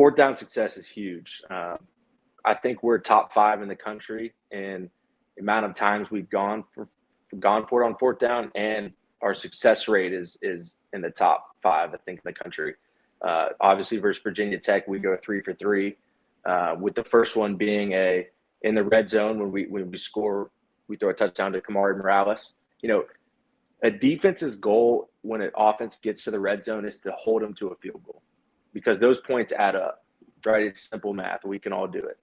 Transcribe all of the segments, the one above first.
Fourth down success is huge. I think we're top 5 in the country in the amount of times we've gone for it on fourth down, and our success rate is in the top 5, I think, in the country. Obviously, versus Virginia Tech, we go 3 for 3. With the first one being in the red zone when we score, we throw a touchdown to Kamari Morales. A defense's goal when an offense gets to the red zone is to hold them to a field goal, because those points add up, right? It's simple math. We can all do it.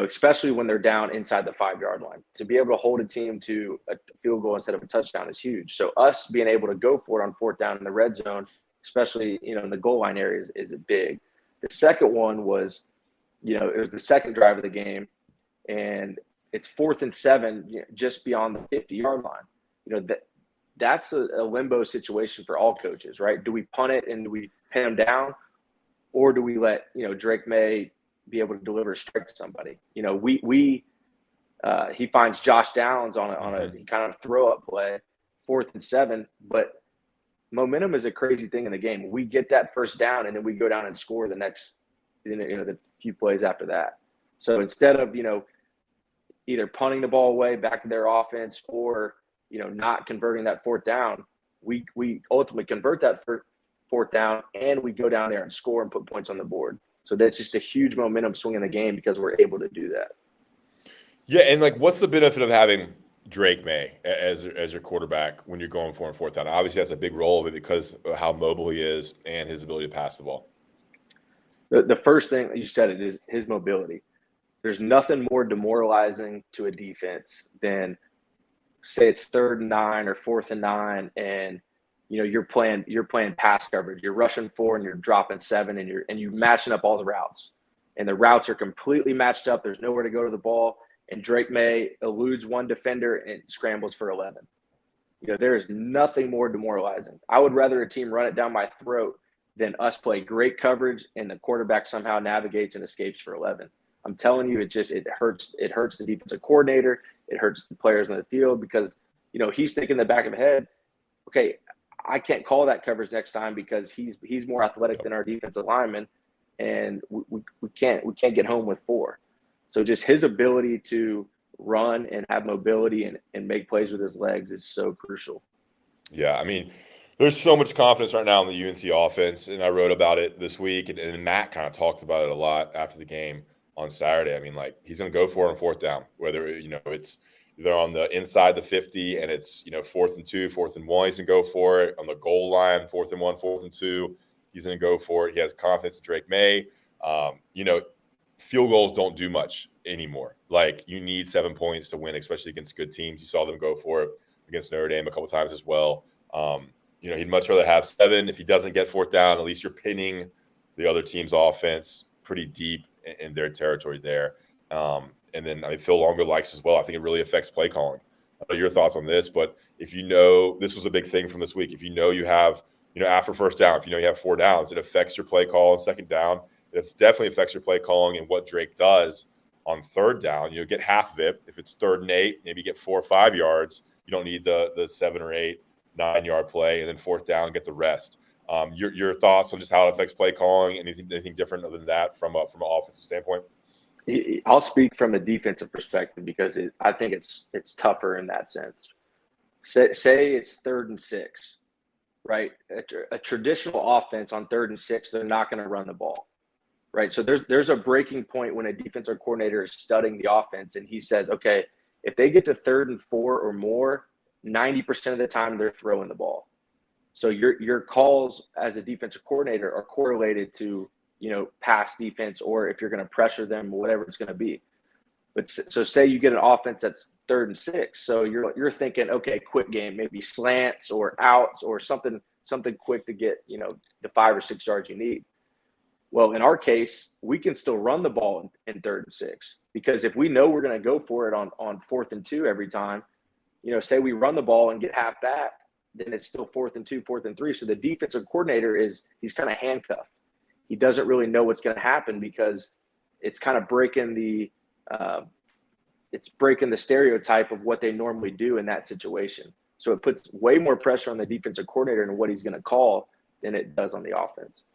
Especially when they're down inside the 5-yard line. To be able to hold a team to a field goal instead of a touchdown is huge. So us being able to go for it on fourth down in the red zone, especially, in the goal line area is big. The second one was, it was the second drive of the game, and it's 4th and 7 just beyond the 50-yard line. That's a limbo situation for all coaches, right? Do we punt it and do we pin them down, or do we let, Drake May be able to deliver a strike to somebody? He finds Josh Downs on a kind of throw up play, 4th and 7, but momentum is a crazy thing in the game. We get that first down and then we go down and score the next, the few plays after that. So instead of, either punting the ball away back to their offense or, not converting that fourth down, we ultimately convert that fourth down and we go down there and score and put points on the board. So that's just a huge momentum swing in the game because we're able to do that. Yeah, and what's the benefit of having Drake May as your quarterback when you're going for fourth down? Obviously, that's a big role of it because of how mobile he is and his ability to pass the ball. The first thing you said it is his mobility. There's nothing more demoralizing to a defense than, say, it's 3rd and 9 or 4th and 9, and you're playing pass coverage. You're rushing 4 and you're dropping 7, and you're matching up all the routes, and the routes are completely matched up. There's nowhere to go to the ball, and Drake May eludes one defender and scrambles for 11. There is nothing more demoralizing. I would rather a team run it down my throat than us play great coverage and the quarterback somehow navigates and escapes for 11. I'm telling you, it hurts. It hurts the defensive coordinator. It hurts the players on the field because, he's thinking in the back of the head, okay, I can't call that coverage next time because he's more athletic than our defensive lineman, and we can't get home with 4. So just his ability to run and have mobility and make plays with his legs is so crucial. Yeah, I mean, there's so much confidence right now in the UNC offense, and I wrote about it this week, and Matt kind of talked about it a lot after the game on Saturday. I mean, he's going to go for it on fourth down, whether, it's either on the inside the 50 and it's, 4th and 2, 4th and 1, he's going to go for it. On the goal line, 4th and 1, 4th and 2, he's going to go for it. He has confidence in Drake May. Field goals don't do much anymore. You need 7 points to win, especially against good teams. You saw them go for it against Notre Dame a couple times as well. He'd much rather have 7. If he doesn't get fourth down, at least you're pinning the other team's offense pretty deep in their territory there. And then Phil Longo likes as well. I think it really affects play calling. I know your thoughts on this, but if this was a big thing from this week. If you have, after first down, if you have 4 downs, it affects your play call on second down. It definitely affects your play calling and what Drake does on third down. Get half of it. If it's 3rd and 8, maybe get 4 or 5 yards. You don't need the 7 or 8, 9-yard play, and then fourth down, get the rest. Your thoughts on just how it affects play calling? Anything different other than that from an offensive standpoint? I'll speak from a defensive perspective because I think it's tougher in that sense. Say it's 3rd and 6, right? A traditional offense on 3rd and 6, they're not going to run the ball, right? So there's a breaking point when a defensive coordinator is studying the offense and he says, okay, if they get to 3rd and 4 or more, 90% of the time they're throwing the ball. So your calls as a defensive coordinator are correlated to, pass defense, or if you're going to pressure them, whatever it's going to be. But so say you get an offense that's 3rd and 6. So you're thinking, okay, quick game, maybe slants or outs or something quick to get, the 5 or 6 yards you need. Well, in our case, we can still run the ball in 3rd and 6 because if we know we're going to go for it on 4th and 2 every time, say we run the ball and get half back, then it's still 4th and 2, 4th and 3. So the defensive coordinator he's kind of handcuffed. He doesn't really know what's going to happen because it's kind of breaking the stereotype of what they normally do in that situation. So it puts way more pressure on the defensive coordinator and what he's going to call than it does on the offense.